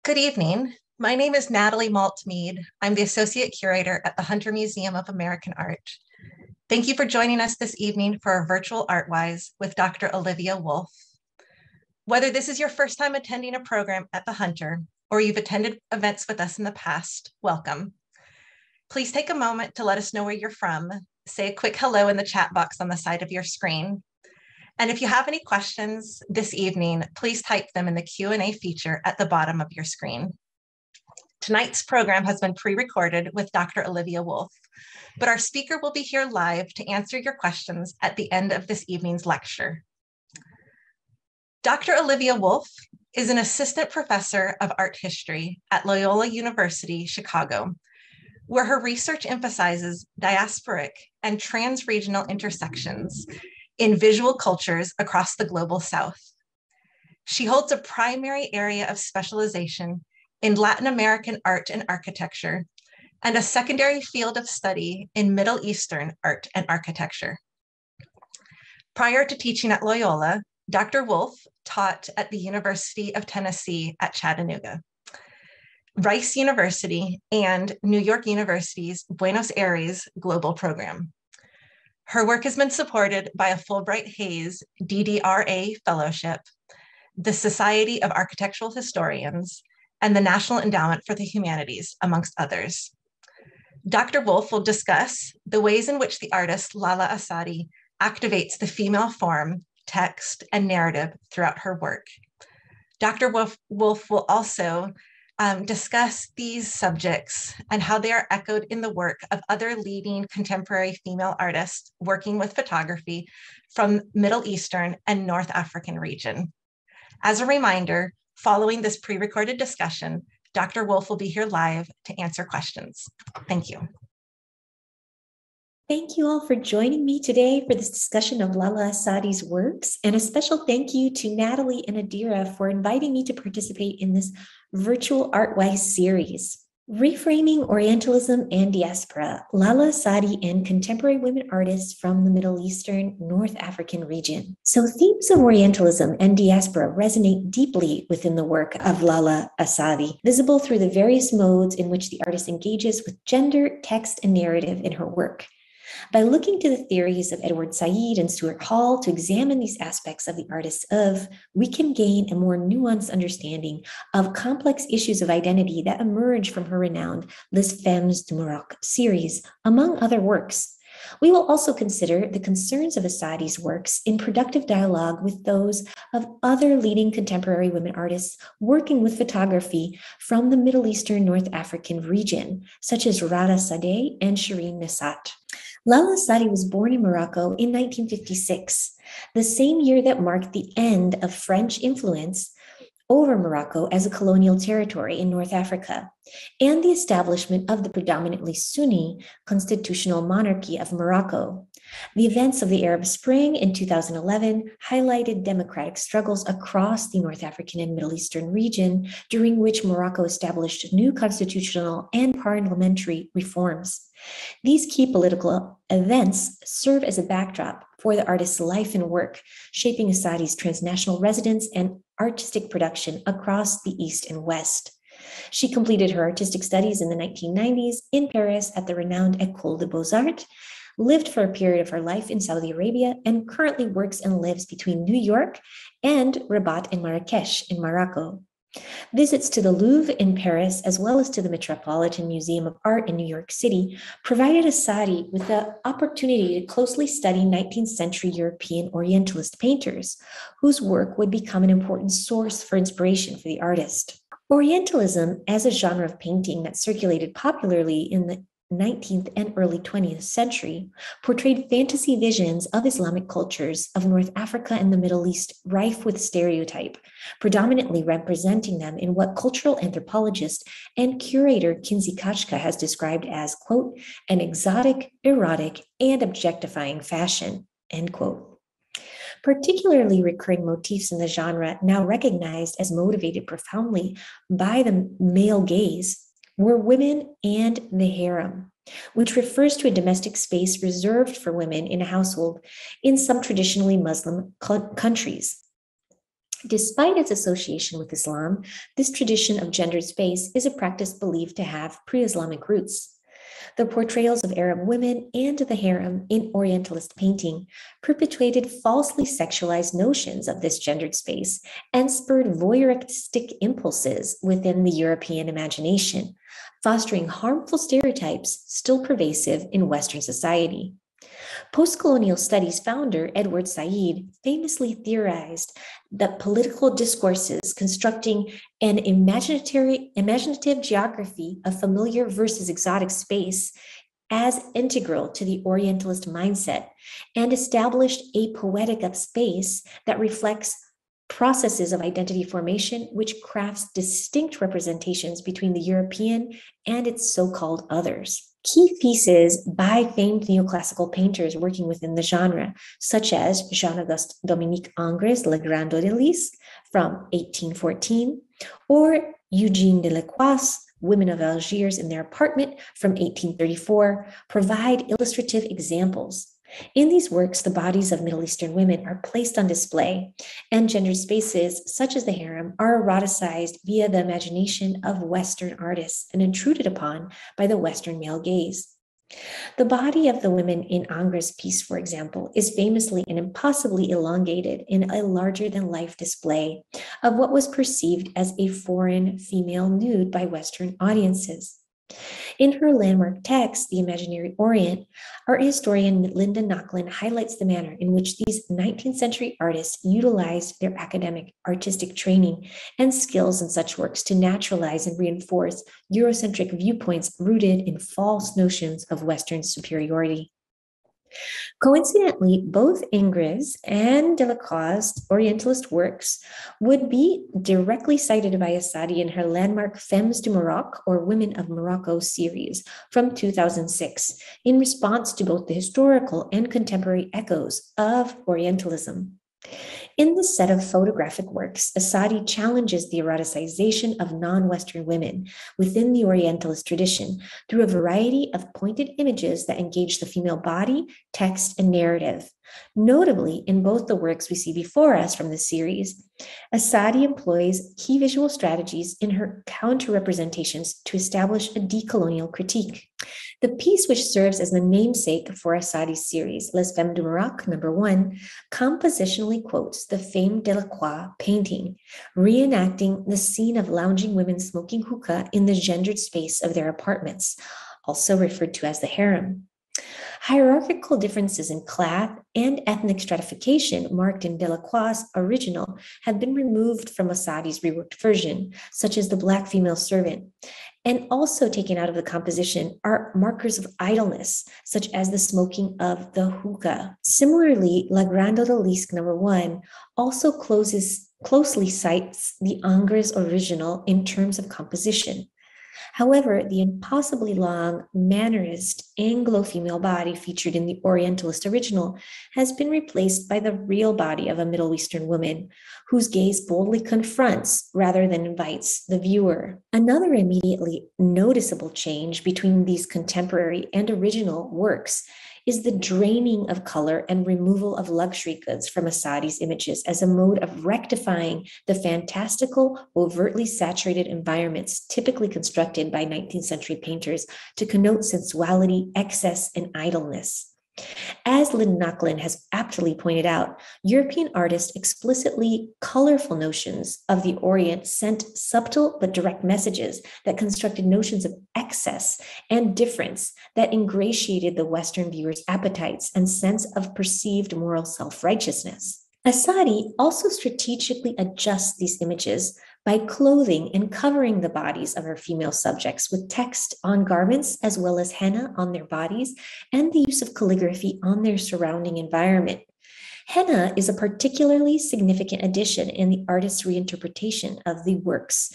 Good evening. My name is Natalie Maltmead. I'm the Associate Curator at the Hunter Museum of American Art. Thank you for joining us this evening for our virtual ArtWise with Dr. Olivia Wolf. Whether this is your first time attending a program at the Hunter or you've attended events with us in the past, welcome. Please take a moment to let us know where you're from. Say a quick hello in the chat box on the side of your screen. And if you have any questions this evening, please type them in the Q&A feature at the bottom of your screen. Tonight's program has been pre-recorded with Dr. Olivia Wolf, but our speaker will be here live to answer your questions at the end of this evening's lecture. Dr. Olivia Wolf is an assistant professor of art history at Loyola University Chicago, where her research emphasizes diasporic and trans-regional intersections in visual cultures across the global South. She holds a primary area of specialization in Latin American art and architecture, and a secondary field of study in Middle Eastern art and architecture. Prior to teaching at Loyola, Dr. Wolf taught at the University of Tennessee at Chattanooga, Rice University, and New York University's Buenos Aires Global Program. Her work has been supported by a Fulbright Hays DDRA Fellowship, the Society of Architectural Historians, and the National Endowment for the Humanities, amongst others. Dr. Wolf will discuss the ways in which the artist Lalla Essaydi activates the female form, text, and narrative throughout her work. Dr. Wolf will also discuss these subjects and how they are echoed in the work of other leading contemporary female artists working with photography from Middle Eastern and North African region. As a reminder, following this pre-recorded discussion, Dr. Wolf will be here live to answer questions. Thank you. Thank you all for joining me today for this discussion of Lalla Essaydi's works, and a special thank you to Natalie and Adira for inviting me to participate in this virtual ArtWise series. Reframing Orientalism and Diaspora, Lalla Essaydi and contemporary women artists from the Middle Eastern North African region. So themes of Orientalism and diaspora resonate deeply within the work of Lalla Essaydi, visible through the various modes in which the artist engages with gender, text, and narrative in her work. By looking to the theories of Edward Said and Stuart Hall to examine these aspects of the artist's oeuvre, we can gain a more nuanced understanding of complex issues of identity that emerge from her renowned Les Femmes du Maroc series, among other works. We will also consider the concerns of Essaydi's works in productive dialogue with those of other leading contemporary women artists working with photography from the Middle Eastern North African region, such as Rada Sadeh and Shireen Nassat. Lalla Essaydi was born in Morocco in 1956, the same year that marked the end of French influence over Morocco as a colonial territory in North Africa, and the establishment of the predominantly Sunni constitutional monarchy of Morocco. The events of the Arab Spring in 2011 highlighted democratic struggles across the North African and Middle Eastern region, during which Morocco established new constitutional and parliamentary reforms. These key political events serve as a backdrop for the artist's life and work, shaping Essaydi's transnational residence and artistic production across the East and West. She completed her artistic studies in the 1990s in Paris at the renowned École des Beaux-Arts, lived for a period of her life in Saudi Arabia, and currently works and lives between New York and Rabat and Marrakesh in Morocco. Visits to the Louvre in Paris, as well as to the Metropolitan Museum of Art in New York City, provided Essaydi with the opportunity to closely study 19th century European Orientalist painters, whose work would become an important source for inspiration for the artist. Orientalism, as a genre of painting that circulated popularly in the 19th and early 20th century, portrayed fantasy visions of Islamic cultures of North Africa and the Middle East, rife with stereotype, predominantly representing them in what cultural anthropologist and curator Kinsey Kochka has described as, quote, an exotic, erotic, and objectifying fashion, end quote. Particularly recurring motifs in the genre, now recognized as motivated profoundly by the male gaze, were women and the harem, which refers to a domestic space reserved for women in a household in some traditionally Muslim countries. Despite its association with Islam, this tradition of gendered space is a practice believed to have pre-Islamic roots. The portrayals of Arab women and the harem in Orientalist painting perpetuated falsely sexualized notions of this gendered space and spurred voyeuristic impulses within the European imagination, fostering harmful stereotypes still pervasive in Western society. Postcolonial Studies founder Edward Said famously theorized that political discourses constructing an imaginative geography of familiar versus exotic space as integral to the Orientalist mindset and established a poetic of space that reflects processes of identity formation, which crafts distinct representations between the European and its so-called others. Key pieces by famed neoclassical painters working within the genre, such as Jean-Auguste Dominique Ingres' Le Grand Odalisque from 1814, or Eugène Delacroix's Women of Algiers in Their Apartment from 1834, provide illustrative examples. In these works, the bodies of Middle Eastern women are placed on display, and gendered spaces, such as the harem, are eroticized via the imagination of Western artists and intruded upon by the Western male gaze. The body of the women in Ingres' piece, for example, is famously and impossibly elongated in a larger-than-life display of what was perceived as a foreign female nude by Western audiences. In her landmark text, The Imaginary Orient, art historian Linda Nochlin highlights the manner in which these 19th century artists utilized their academic, artistic training and skills in such works to naturalize and reinforce Eurocentric viewpoints rooted in false notions of Western superiority. Coincidentally, both Ingres and Delacroix's Orientalist works would be directly cited by Essaydi in her landmark Femmes du Maroc, or Women of Morocco series from 2006, in response to both the historical and contemporary echoes of Orientalism. In this set of photographic works, Essaydi challenges the eroticization of non-Western women within the Orientalist tradition through a variety of pointed images that engage the female body, text, and narrative. Notably, in both the works we see before us from this series, Essaydi employs key visual strategies in her counter-representations to establish a decolonial critique. The piece which serves as the namesake for Essaydi's series, Les Femmes du Maroc, number 1, compositionally quotes the famed Delacroix painting, reenacting the scene of lounging women smoking hookah in the gendered space of their apartments, also referred to as the harem. Hierarchical differences in class and ethnic stratification marked in Delacroix's original have been removed from Essaydi's reworked version, such as the Black female servant. And also taken out of the composition are markers of idleness, such as the smoking of the hookah. Similarly, Le Grand Odalisque number 1 also closely cites the Ingres original in terms of composition. However, the impossibly long, mannerist Anglo-female body featured in the Orientalist original has been replaced by the real body of a Middle Eastern woman, whose gaze boldly confronts rather than invites the viewer. Another immediately noticeable change between these contemporary and original works is the draining of color and removal of luxury goods from Essaydi's images as a mode of rectifying the fantastical, overtly saturated environments typically constructed by 19th century painters to connote sensuality, excess, and idleness. As Lynn Nochlin has aptly pointed out, European artists' explicitly colorful notions of the Orient sent subtle but direct messages that constructed notions of excess and difference that ingratiated the Western viewer's appetites and sense of perceived moral self-righteousness. Essaydi also strategically adjusts these images by clothing and covering the bodies of her female subjects with text on garments as well as henna on their bodies and the use of calligraphy on their surrounding environment. Henna is a particularly significant addition in the artist's reinterpretation of the works,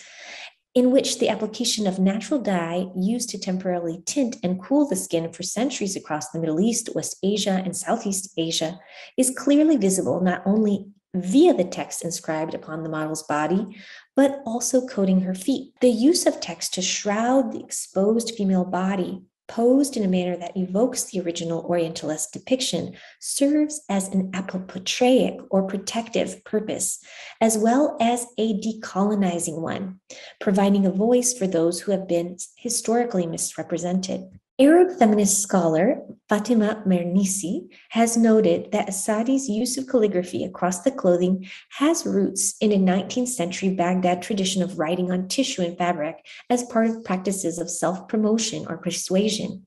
in which the application of natural dye used to temporarily tint and cool the skin for centuries across the Middle East, West Asia, and Southeast Asia is clearly visible not only via the text inscribed upon the model's body, but also coating her feet. The use of text to shroud the exposed female body posed in a manner that evokes the original Orientalist depiction, serves as an apopatreic or protective purpose, as well as a decolonizing one, providing a voice for those who have been historically misrepresented. Arab feminist scholar Fatima Mernissi has noted that Essaydi's use of calligraphy across the clothing has roots in a 19th century Baghdad tradition of writing on tissue and fabric as part of practices of self-promotion or persuasion.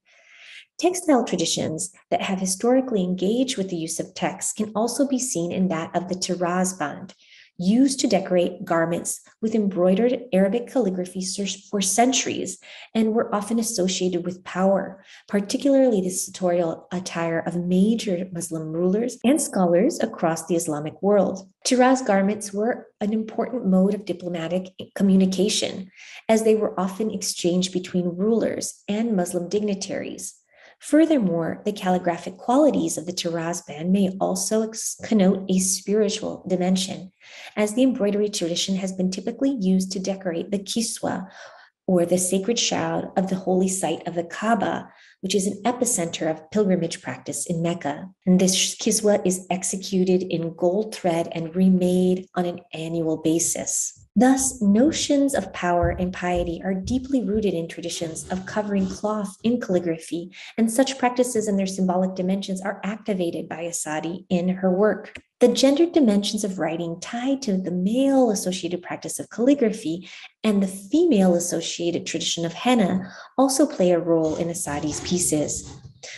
Textile traditions that have historically engaged with the use of text can also be seen in that of the tiraz band, used to decorate garments with embroidered Arabic calligraphy for centuries and were often associated with power, particularly the sartorial attire of major Muslim rulers and scholars across the Islamic world. Tiraz garments were an important mode of diplomatic communication, as they were often exchanged between rulers and Muslim dignitaries. Furthermore, the calligraphic qualities of the tiraz band may also connote a spiritual dimension, as the embroidery tradition has been typically used to decorate the kiswa, or the sacred shroud of the holy site of the Kaaba, which is an epicenter of pilgrimage practice in Mecca. And this kiswa is executed in gold thread and remade on an annual basis. Thus, notions of power and piety are deeply rooted in traditions of covering cloth in calligraphy, and such practices and their symbolic dimensions are activated by Essaydi in her work. The gendered dimensions of writing tied to the male-associated practice of calligraphy and the female-associated tradition of henna also play a role in Essaydi's pieces.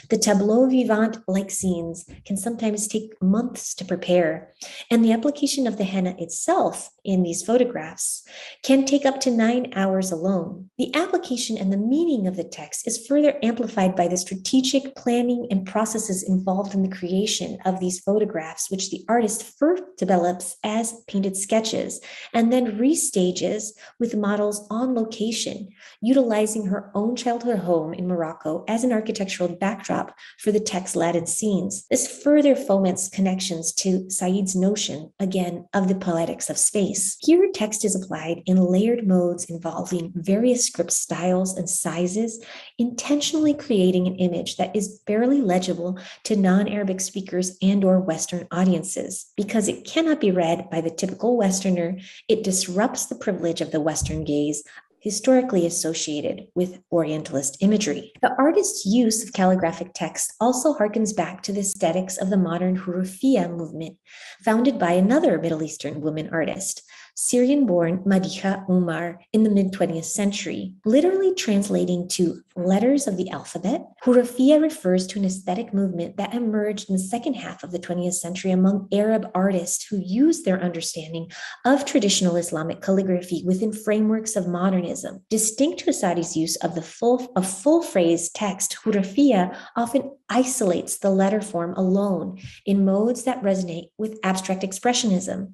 The tableau vivant-like scenes can sometimes take months to prepare, and the application of the henna itself in these photographs can take up to 9 hours alone. The application and the meaning of the text is further amplified by the strategic planning and processes involved in the creation of these photographs, which the artist first develops as painted sketches and then restages with models on location, utilizing her own childhood home in Morocco as an architectural backdrop for the text-laden scenes. This further foments connections to Said's notion, again, of the poetics of space. Here, text is applied in layered modes involving various script styles and sizes, intentionally creating an image that is barely legible to non-Arabic speakers and/or Western audiences. Because it cannot be read by the typical Westerner, it disrupts the privilege of the Western gaze, historically associated with Orientalist imagery. The artist's use of calligraphic text also harkens back to the aesthetics of the modern Hurufiyya movement, founded by another Middle Eastern woman artist, Syrian-born Madiha Umar, in the mid-20th century. Literally translating to letters of the alphabet, Hurufiyya refers to an aesthetic movement that emerged in the second half of the 20th century among Arab artists who used their understanding of traditional Islamic calligraphy within frameworks of modernism. Distinct to Essaydi's use of full-phrase text, Hurufiyya often isolates the letter form alone in modes that resonate with abstract expressionism.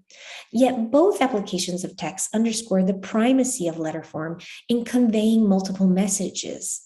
Yet both applications of text underscore the primacy of letter form in conveying multiple messages.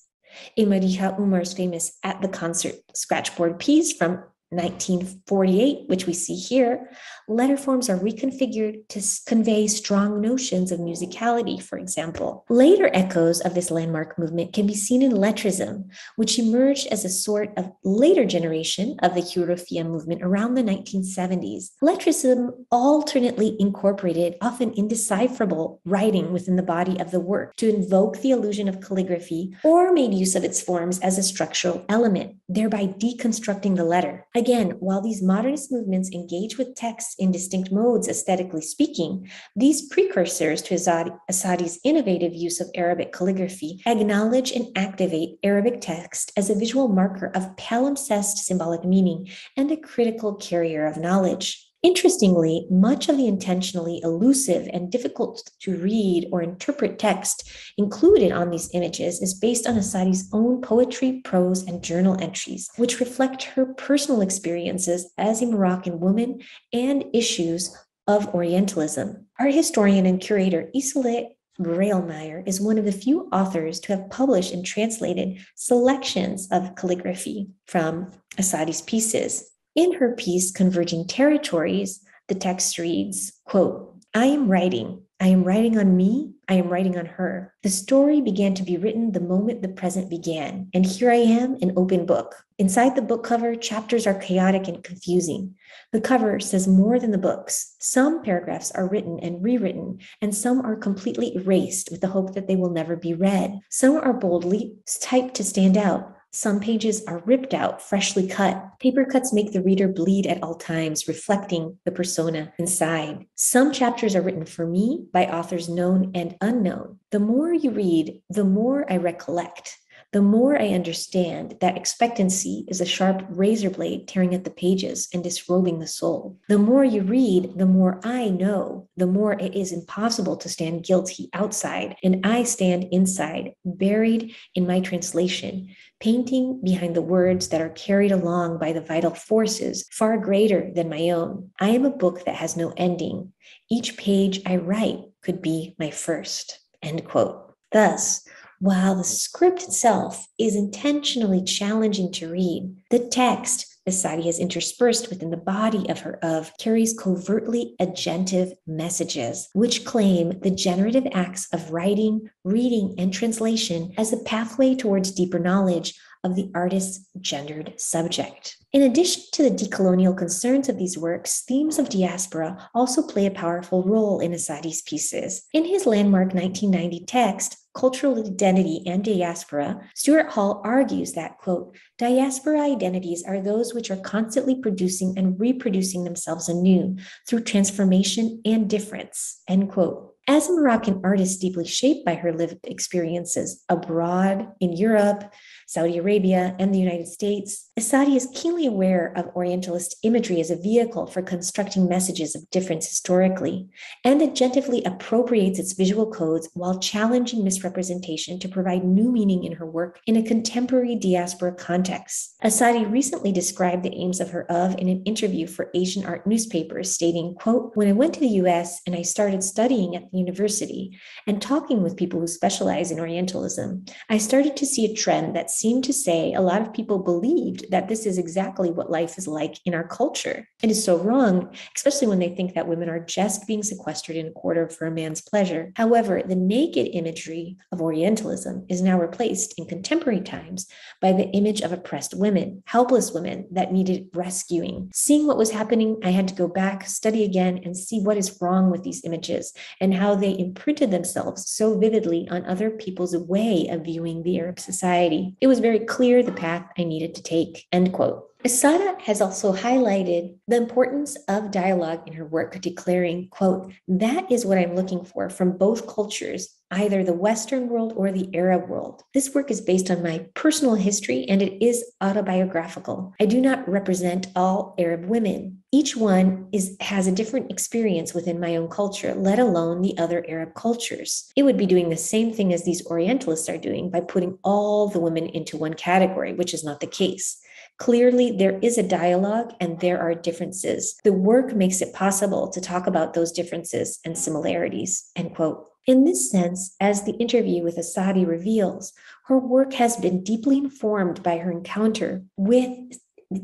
In Madiha Umar's famous At the Concert scratchboard piece from 1948, which we see here, letter forms are reconfigured to convey strong notions of musicality, for example. Later echoes of this landmark movement can be seen in lettrism, which emerged as a sort of later generation of the Hurufiyya movement around the 1970s. Lettrism alternately incorporated often indecipherable writing within the body of the work to invoke the illusion of calligraphy, or made use of its forms as a structural element, thereby deconstructing the letter. Again, while these modernist movements engage with text in distinct modes, aesthetically speaking, these precursors to Essaydi's innovative use of Arabic calligraphy acknowledge and activate Arabic text as a visual marker of palimpsest symbolic meaning and a critical carrier of knowledge. Interestingly, much of the intentionally elusive and difficult to read or interpret text included on these images is based on Essaydi's own poetry, prose, and journal entries, which reflect her personal experiences as a Moroccan woman and issues of Orientalism. Art historian and curator Isolde Brailmeyer is one of the few authors to have published and translated selections of calligraphy from Essaydi's pieces. In her piece, Converging Territories, the text reads, quote, "I am writing. I am writing on me, I am writing on her. The story began to be written the moment the present began, and here I am, an open book. Inside the book cover, chapters are chaotic and confusing. The cover says more than the books. Some paragraphs are written and rewritten, and some are completely erased with the hope that they will never be read. Some are boldly typed to stand out. Some pages are ripped out, freshly cut. Paper cuts make the reader bleed at all times, reflecting the persona inside. Some chapters are written for me by authors known and unknown. The more you read, the more I recollect. The more I understand that expectancy is a sharp razor blade tearing at the pages and disrobing the soul. The more you read, the more I know, the more it is impossible to stand guilty outside, and I stand inside, buried in my translation, painting behind the words that are carried along by the vital forces far greater than my own. I am a book that has no ending. Each page I write could be my first. End quote. Thus, while the script itself is intentionally challenging to read, the text Essaydi has interspersed within the body of her carries covertly agentive messages, which claim the generative acts of writing, reading, and translation as a pathway towards deeper knowledge of the artist's gendered subject. In addition to the decolonial concerns of these works, themes of diaspora also play a powerful role in Essaydi's pieces. In his landmark 1990 text, Cultural Identity and Diaspora, Stuart Hall argues that, quote, diaspora identities are those which are constantly producing and reproducing themselves anew through transformation and difference, end quote. As a Moroccan artist deeply shaped by her lived experiences abroad, in Europe, Saudi Arabia, and the United States, Essaydi is keenly aware of Orientalist imagery as a vehicle for constructing messages of difference historically, and agentively appropriates its visual codes while challenging misrepresentation to provide new meaning in her work in a contemporary diaspora context. Essaydi recently described the aims of her in an interview for Asian art newspapers, stating, quote, when I went to the US and I started studying at the university and talking with people who specialize in Orientalism, I started to see a trend that seemed to say a lot of people believed that this is exactly what life is like in our culture. It is so wrong, especially when they think that women are just being sequestered in a quarter for a man's pleasure. However, the naked imagery of Orientalism is now replaced in contemporary times by the image of oppressed women, helpless women that needed rescuing. Seeing what was happening, I had to go back, study again, and see what is wrong with these images and how they imprinted themselves so vividly on other people's way of viewing the Arab society. It was very clear the path I needed to take, end quote. Essaydi has also highlighted the importance of dialogue in her work, declaring, quote, that is what I'm looking for from both cultures, either the Western world or the Arab world. This work is based on my personal history and it is autobiographical. I do not represent all Arab women. Each one has a different experience within my own culture, let alone the other Arab cultures. It would be doing the same thing as these Orientalists are doing by putting all the women into one category, which is not the case. Clearly, there is a dialogue and there are differences. The work makes it possible to talk about those differences and similarities, end quote. In this sense, as the interview with Essaydi reveals, her work has been deeply informed by her encounter with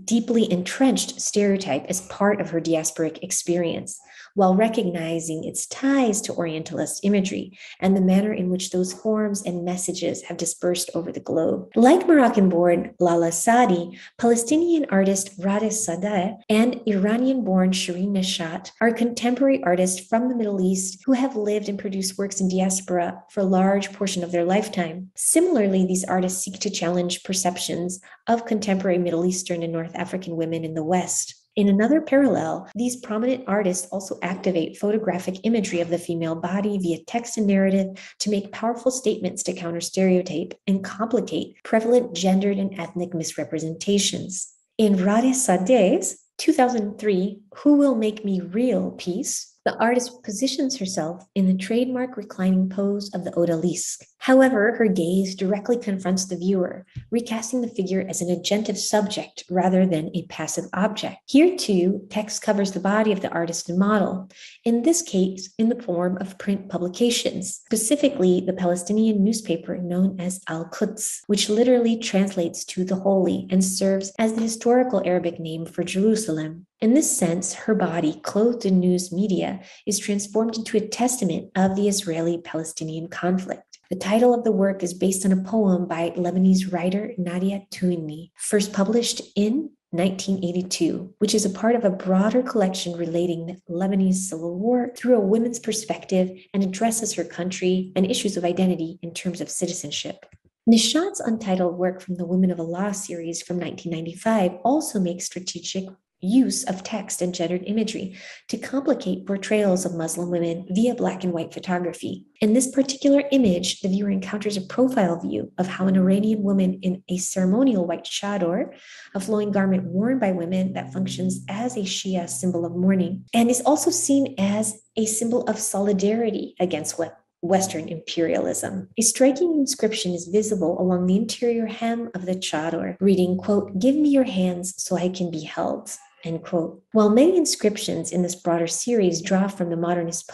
deeply entrenched stereotype as part of her diasporic experience, while recognizing its ties to Orientalist imagery and the manner in which those forms and messages have dispersed over the globe. Like Moroccan-born Lalla Essaydi, Palestinian artist Lalla Essaydi and Iranian-born Shireen Neshat are contemporary artists from the Middle East who have lived and produced works in diaspora for a large portion of their lifetime. Similarly, these artists seek to challenge perceptions of contemporary Middle Eastern and North African women in the West. In another parallel, these prominent artists also activate photographic imagery of the female body via text and narrative to make powerful statements to counter stereotype and complicate prevalent gendered and ethnic misrepresentations. In Lalla Essaydi's 2003 Who Will Make Me Real piece, the artist positions herself in the trademark reclining pose of the odalisque. However, her gaze directly confronts the viewer, recasting the figure as an agentive subject rather than a passive object. Here, too, text covers the body of the artist and model, in this case, in the form of print publications, specifically the Palestinian newspaper known as Al-Quds, which literally translates to the holy and serves as the historical Arabic name for Jerusalem. In this sense, her body, clothed in news media, is transformed into a testament of the Israeli-Palestinian conflict. The title of the work is based on a poem by Lebanese writer Nadia Touini, first published in 1982, which is a part of a broader collection relating the Lebanese civil war through a women's perspective and addresses her country and issues of identity in terms of citizenship. Nishat's untitled work from the Women of Allah series from 1995 also makes strategic use of text and gendered imagery to complicate portrayals of Muslim women via black and white photography. In this particular image, the viewer encounters a profile view of how an Iranian woman in a ceremonial white chador, a flowing garment worn by women that functions as a Shia symbol of mourning, and is also seen as a symbol of solidarity against Western imperialism. A striking inscription is visible along the interior hem of the chador, reading, quote, "Give me your hands so I can be held," end quote. While many inscriptions in this broader series draw from the modernist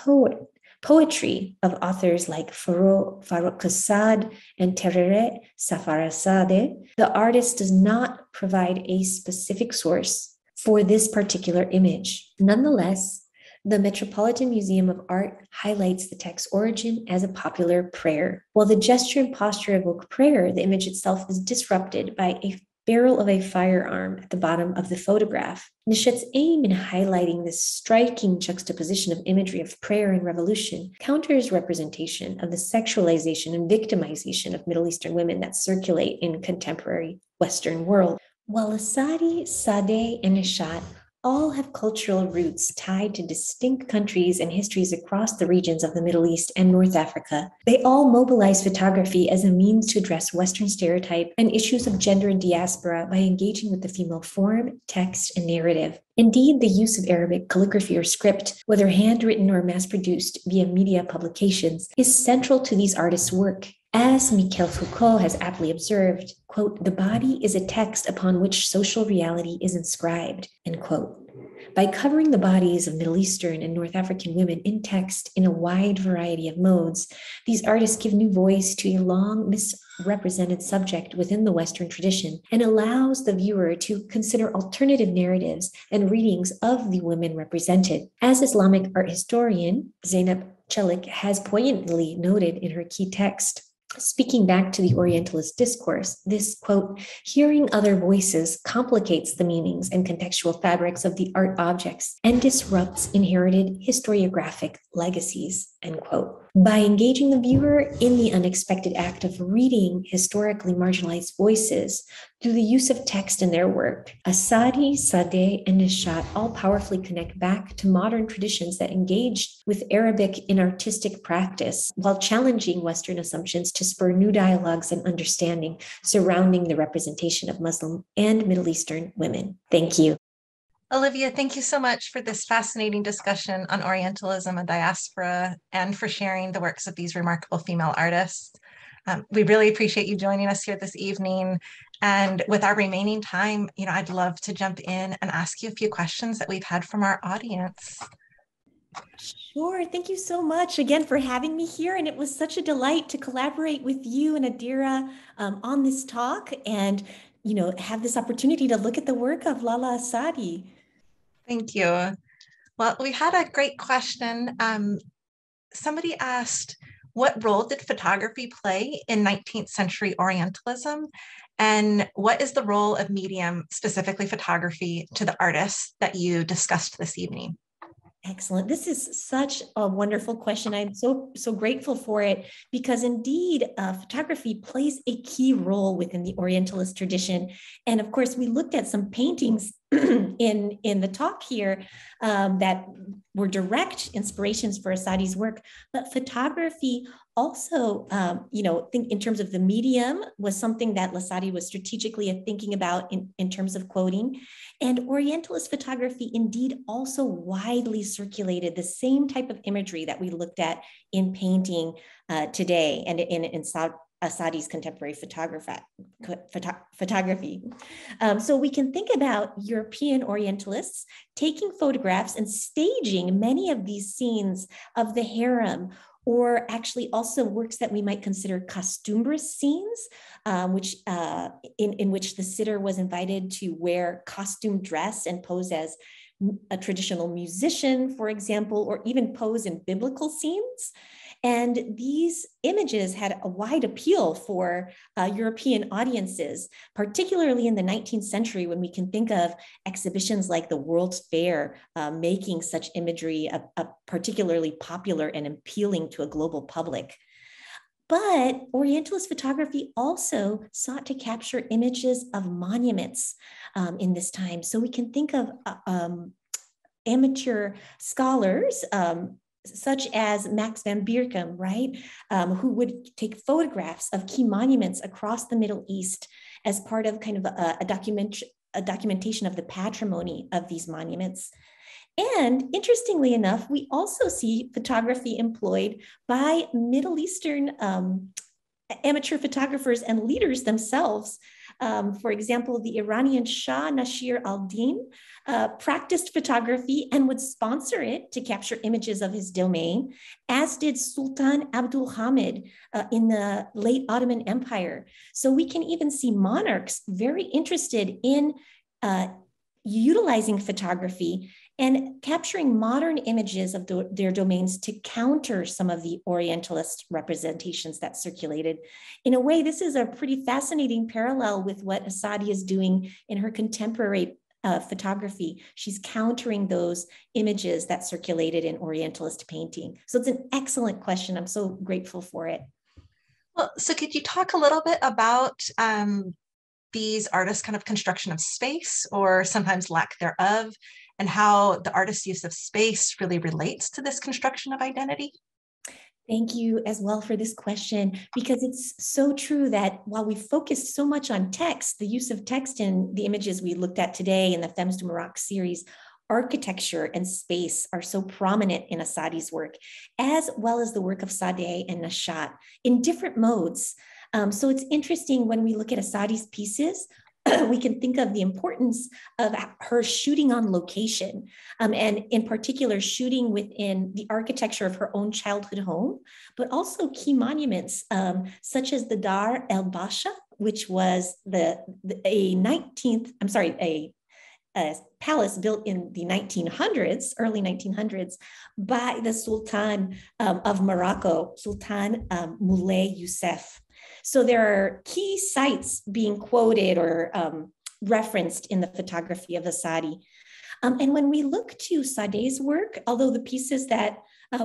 poetry of authors like Farrokh Qasad and Terere Safarazadeh, the artist does not provide a specific source for this particular image. Nonetheless, the Metropolitan Museum of Art highlights the text's origin as a popular prayer. While the gesture and posture evoke prayer, the image itself is disrupted by a barrel of a firearm at the bottom of the photograph. Nishat's aim in highlighting this striking juxtaposition of imagery of prayer and revolution counters representation of the sexualization and victimization of Middle Eastern women that circulate in contemporary Western world. While Essaydi, Sadeh, and Nishat all have cultural roots tied to distinct countries and histories across the regions of the Middle East and North Africa, they all mobilize photography as a means to address Western stereotype and issues of gender and diaspora by engaging with the female form, text, and narrative. Indeed, the use of Arabic calligraphy or script, whether handwritten or mass-produced via media publications, is central to these artists' work. As Michel Foucault has aptly observed, quote, "The body is a text upon which social reality is inscribed," end quote. By covering the bodies of Middle Eastern and North African women in text in a wide variety of modes, these artists give new voice to a long misrepresented subject within the Western tradition and allows the viewer to consider alternative narratives and readings of the women represented. As Islamic art historian Zeynep Çelik has poignantly noted in her key text, speaking back to the Orientalist discourse, this, quote, "Hearing other voices complicates the meanings and contextual fabrics of the art objects and disrupts inherited historiographic legacies," end quote. By engaging the viewer in the unexpected act of reading historically marginalized voices through the use of text in their work, Essaydi, Sadeh, and Nishat all powerfully connect back to modern traditions that engaged with Arabic in artistic practice while challenging Western assumptions to spur new dialogues and understanding surrounding the representation of Muslim and Middle Eastern women. Thank you. Olivia, thank you so much for this fascinating discussion on Orientalism and diaspora and for sharing the works of these remarkable female artists. We really appreciate you joining us here this evening. And with our remaining time, I'd love to jump in and ask you a few questions that we've had from our audience. Sure. Thank you so much again for having me here. And it was such a delight to collaborate with you and Adira on this talk and, have this opportunity to look at the work of Lalla Essaydi. Thank you. Well, we had a great question. Somebody asked, what role did photography play in 19th century Orientalism? And what is the role of medium, specifically photography, to the artists that you discussed this evening? Excellent. This is such a wonderful question. I'm so grateful for it because indeed photography plays a key role within the Orientalist tradition. And of course, we looked at some paintings in the talk here that were direct inspirations for Essaydi's work, but photography also, think in terms of the medium was something that Essaydi was strategically thinking about in terms of quoting. And Orientalist photography indeed also widely circulated the same type of imagery that we looked at in painting today and in Essaydi's contemporary photography. So we can think about European Orientalists taking photographs and staging many of these scenes of the harem, or actually also works that we might consider costumbrous scenes, in which the sitter was invited to wear costume dress and pose as a traditional musician, for example, or even pose in biblical scenes. And these images had a wide appeal for European audiences, particularly in the 19th century, when we can think of exhibitions like the World's Fair making such imagery particularly popular and appealing to a global public. But Orientalist photography also sought to capture images of monuments in this time. So we can think of amateur scholars, such as Max van Bierkum, right, who would take photographs of key monuments across the Middle East as part of kind of a documentation of the patrimony of these monuments. And interestingly enough, we also see photography employed by Middle Eastern amateur photographers and leaders themselves. For example, the Iranian Shah Nasir al-Din practiced photography and would sponsor it to capture images of his domain, as did Sultan Abdul Hamid in the late Ottoman Empire. So we can even see monarchs very interested in utilizing photography and capturing modern images of their domains to counter some of the Orientalist representations that circulated. In a way, this is a pretty fascinating parallel with what Essaydi is doing in her contemporary photography. She's countering those images that circulated in Orientalist painting. So it's an excellent question. I'm so grateful for it. Well, so could you talk a little bit about these artists' kind of construction of space, or sometimes lack thereof, and how the artist's use of space really relates to this construction of identity? Thank you as well for this question, because it's so true that while we focus so much on text, the use of text in the images we looked at today in the Femmes du Maroc series, architecture and space are so prominent in Essaydi's work, as well as the work of Sadeh and Nashat in different modes. So it's interesting when we look at Essaydi's pieces, we can think of the importance of her shooting on location, and in particular shooting within the architecture of her own childhood home, but also key monuments such as the Dar el Basha, which was a palace built in the 1900s, early 1900s, by the Sultan of Morocco, Sultan Moulay Youssef. So there are key sites being quoted or referenced in the photography of Essaydi. And when we look to Sadeh's work, although the pieces that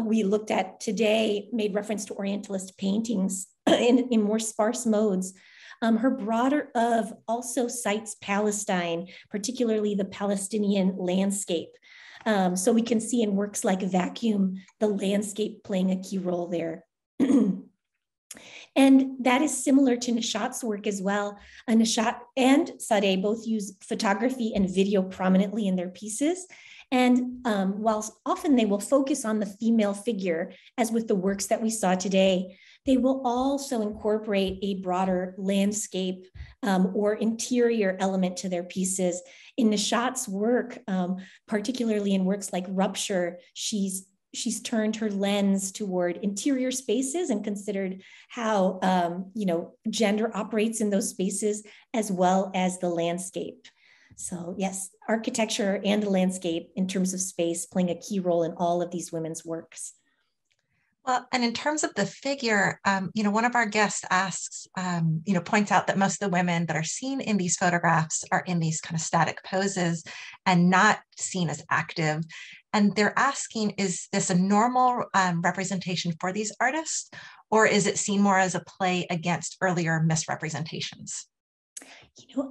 we looked at today made reference to Orientalist paintings in more sparse modes, her broader of also cites Palestine, particularly the Palestinian landscape. So we can see in works like Vacuum, the landscape playing a key role there. And that is similar to Nashat's work as well. Nashat and Sadeh both use photography and video prominently in their pieces. And whilst often they will focus on the female figure, as with the works that we saw today, they will also incorporate a broader landscape or interior element to their pieces. In Nashat's work, particularly in works like Rupture, she's turned her lens toward interior spaces and considered how gender operates in those spaces, as well as the landscape. So yes, architecture and the landscape in terms of space playing a key role in all of these women's works. Well, and in terms of the figure, one of our guests asks, points out that most of the women that are seen in these photographs are in these kind of static poses and not seen as active. And they're asking, is this a normal representation for these artists, or is it seen more as a play against earlier misrepresentations?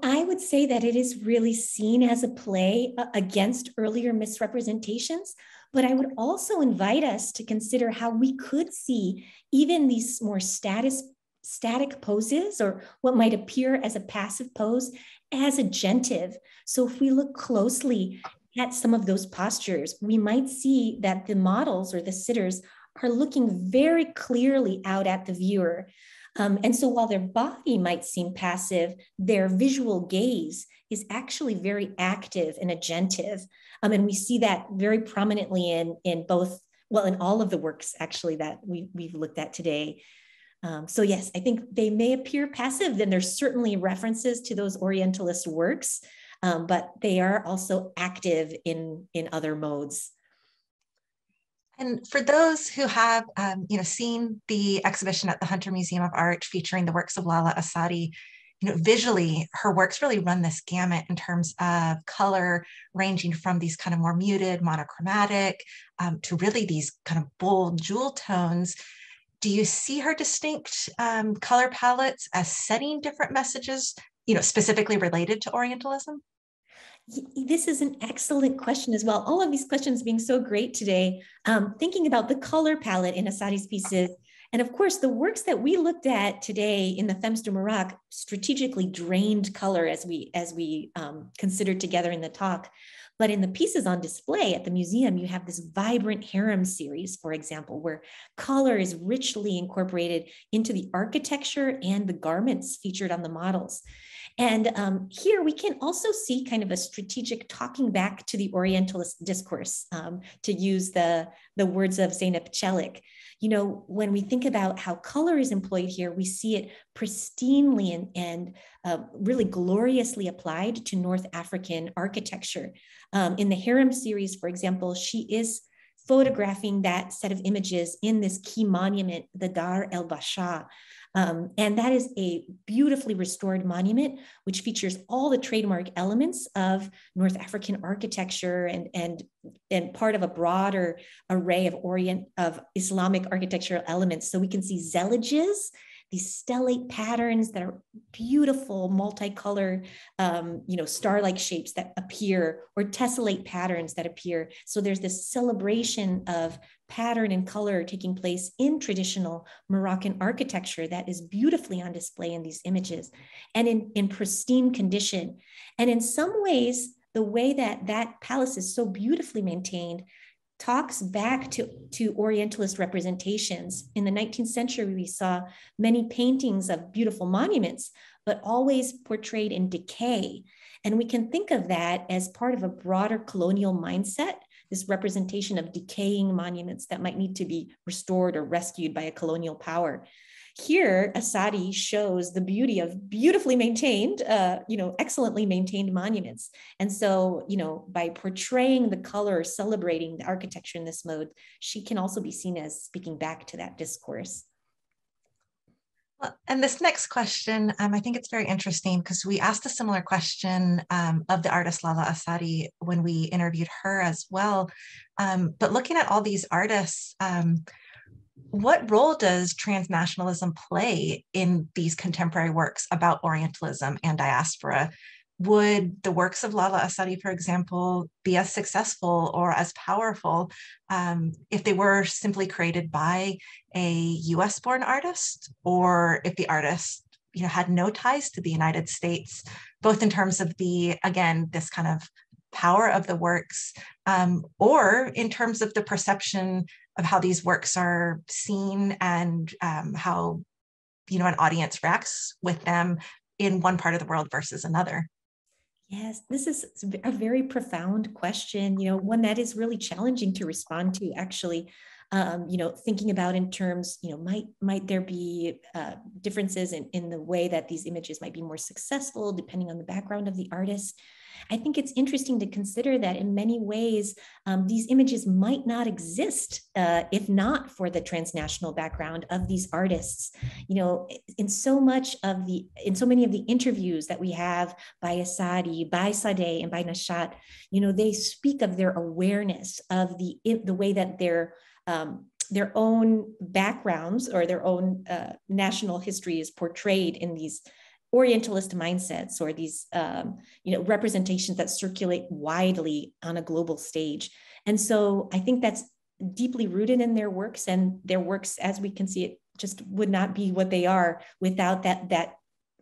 I would say that it is really seen as a play against earlier misrepresentations, but I would also invite us to consider how we could see even these more static poses, or what might appear as a passive pose, as agentive. So if we look closely at some of those postures, we might see that the models or the sitters are looking very clearly out at the viewer. And so while their body might seem passive, their visual gaze is actually very active and agentive. And we see that very prominently in all of the works actually that we've looked at today. So yes, I think they may appear passive, then there's certainly references to those Orientalist works but they are also active in other modes. And for those who have, seen the exhibition at the Hunter Museum of Art featuring the works of Lalla Essaydi, visually, her works really run this gamut in terms of color, ranging from these kind of more muted, monochromatic, to really these kind of bold jewel tones. Do you see her distinct color palettes as setting different messages, specifically related to Orientalism? This is an excellent question as well. All of these questions being so great today. Thinking about the color palette in Essaydi's pieces, and of course, the works that we looked at today in the Femmes du Maroc strategically drained color as we considered together in the talk. But in the pieces on display at the museum, you have this vibrant harem series, for example, where color is richly incorporated into the architecture and the garments featured on the models. And here we can also see kind of a strategic talking back to the Orientalist discourse, to use the words of Zeynep Çelik. When we think about how color is employed here, we see it pristinely and really gloriously applied to North African architecture. In the harem series, for example, she is photographing that set of images in this key monument, the Dar el Basha. And that is a beautifully restored monument, which features all the trademark elements of North African architecture and part of a broader array of Islamic architectural elements. So we can see zellages, these stellate patterns that are beautiful, multicolor, star-like shapes that appear, or tessellate patterns that appear. So there's this celebration of pattern and color taking place in traditional Moroccan architecture that is beautifully on display in these images and in pristine condition. And in some ways, the way that palace is so beautifully maintained talks back to Orientalist representations. In the 19th century, we saw many paintings of beautiful monuments, but always portrayed in decay. And we can think of that as part of a broader colonial mindset, this representation of decaying monuments that might need to be restored or rescued by a colonial power. Here, Essaydi shows the beauty of beautifully maintained, excellently maintained monuments. And so, by portraying the color, celebrating the architecture in this mode, she can also be seen as speaking back to that discourse. Well, and this next question, I think it's very interesting because we asked a similar question of the artist Lalla Essaydi when we interviewed her as well. But looking at all these artists, what role does transnationalism play in these contemporary works about Orientalism and diaspora? Would the works of Lalla Essaydi, for example, be as successful or as powerful if they were simply created by a US-born artist, or if the artist had no ties to the United States, both in terms of this kind of power of the works, or in terms of the perception of how these works are seen and how an audience reacts with them in one part of the world versus another? Yes, this is a very profound question, one that is really challenging to respond to, actually. Thinking about in terms, might there be differences in the way that these images might be more successful depending on the background of the artist? I think it's interesting to consider that in many ways, these images might not exist if not for the transnational background of these artists. In so many of the interviews that we have by Essaydi, by Sadeh, and by Nashat, they speak of their awareness of the way that their own backgrounds or their own national history is portrayed in these Orientalist mindsets, or these representations that circulate widely on a global stage. And so I think that's deeply rooted in their works, and their works, as we can see it, just would not be what they are without that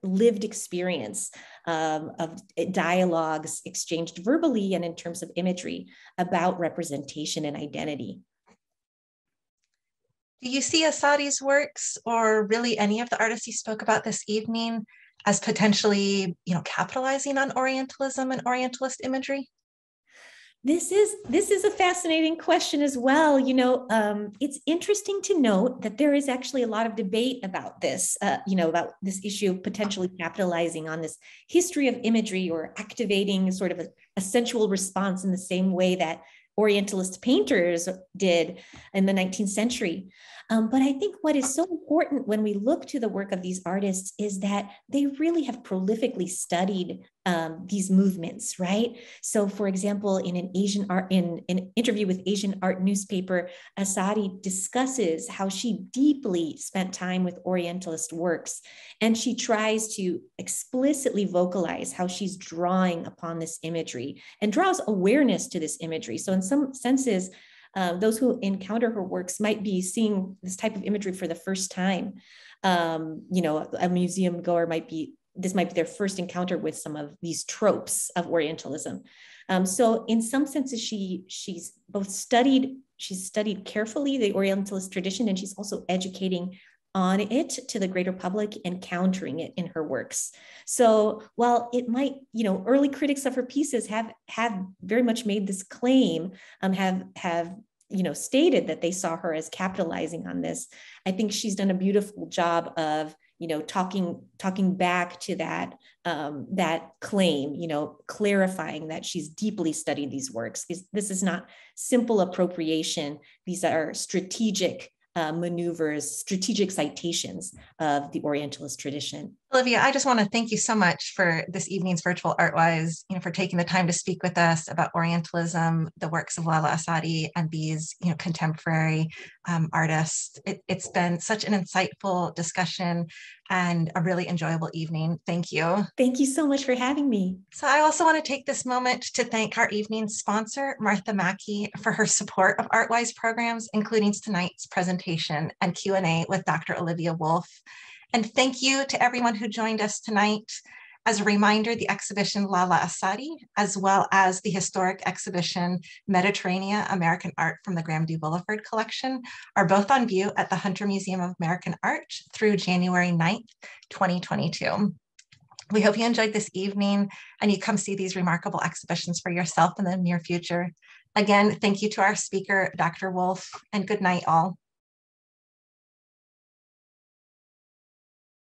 lived experience of dialogues exchanged verbally and in terms of imagery about representation and identity. Do you see Essaydi's works, or really any of the artists you spoke about this evening, as potentially, capitalizing on Orientalism and Orientalist imagery? This is a fascinating question as well. It's interesting to note that there is actually a lot of debate about this, about this issue of potentially capitalizing on this history of imagery or activating sort of a sensual response in the same way that Orientalist painters did in the 19th century. But I think what is so important when we look to the work of these artists is that they really have prolifically studied these movements, right? So, for example, in an interview with Asian art newspaper, Essaydi discusses how she deeply spent time with Orientalist works, and she tries to explicitly vocalize how she's drawing upon this imagery and draws awareness to this imagery. So, in some senses, those who encounter her works might be seeing this type of imagery for the first time. A museum goer might be their first encounter with some of these tropes of Orientalism. So in some senses, she's studied carefully the Orientalist tradition, and she's also educating on it to the greater public, encountering it in her works. So while it might, early critics of her pieces have very much made this claim, have stated that they saw her as capitalizing on this, I think she's done a beautiful job of talking back to that claim, clarifying that she's deeply studied these works. This is not simple appropriation. These are strategic maneuvers, strategic citations of the Orientalist tradition. Olivia, I just want to thank you so much for this evening's virtual ArtWise, for taking the time to speak with us about Orientalism, the works of Lalla Essaydi, and these, contemporary artists. It's been such an insightful discussion and a really enjoyable evening. Thank you. Thank you so much for having me. So I also want to take this moment to thank our evening sponsor, Martha Mackey, for her support of ArtWise programs, including tonight's presentation and Q&A with Dr. Olivia Wolf. And thank you to everyone who joined us tonight. As a reminder, the exhibition Lalla Essaydi, as well as the historic exhibition Mediterranean American Art from the Graham D. Boulevard collection, are both on view at the Hunter Museum of American Art through January 9th, 2022. We hope you enjoyed this evening and you come see these remarkable exhibitions for yourself in the near future. Again, thank you to our speaker, Dr. Wolf, and good night all.